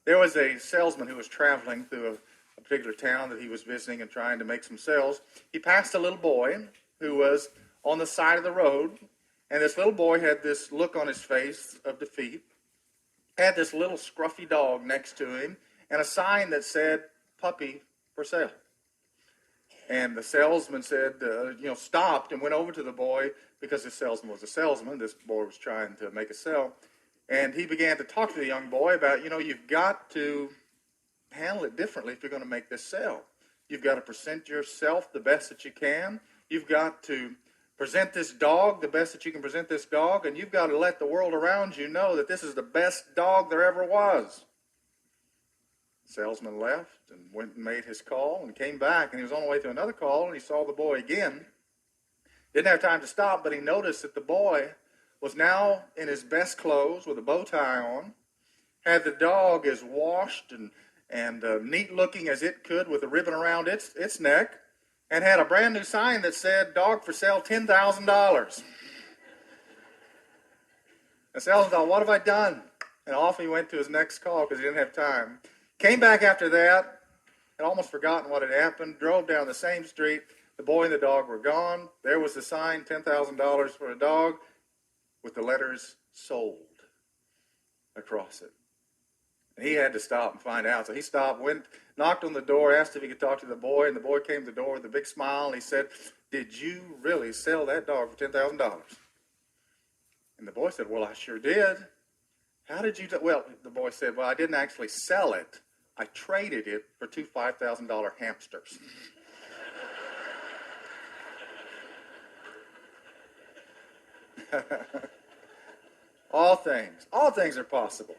There was a salesman who was traveling through a particular town that he was visiting and trying to make some sales. He passed a little boy who was on the side of the road, and this little boy had this look on his face of defeat, had this little scruffy dog next to him, and a sign that said, "Puppy for sale." And the salesman said, stopped and went over to the boy because the salesman was a salesman. This boy was trying to make a sale. And he began to talk to the young boy about, you've got to handle it differently if you're going to make this sale. You've got to present yourself the best that you can. You've got to present this dog the best that you can present this dog. And you've got to let the world around you know that this is the best dog there ever was. The salesman left and went and made his call and came back. And he was on the way to another call and he saw the boy again. Didn't have time to stop, but he noticed that the boy was now in his best clothes with a bow tie on, had the dog as washed and neat looking as it could with a ribbon around its neck, and had a brand new sign that said, "Dog for sale, $10,000. The salesman thought, what have I done? And off he went to his next call because he didn't have time. Came back after that, had almost forgotten what had happened, drove down the same street. The boy and the dog were gone. There was the sign, $10,000 for a dog, with the letters "sold" across it. And he had to stop and find out. So he stopped, went, knocked on the door, asked if he could talk to the boy, and the boy came to the door with a big smile, and he said, "Did you really sell that dog for $10,000? And the boy said, "Well, I sure did." "How did you do?" Well, the boy said, "Well, I didn't actually sell it. I traded it for two $5,000 hamsters." All things are possible.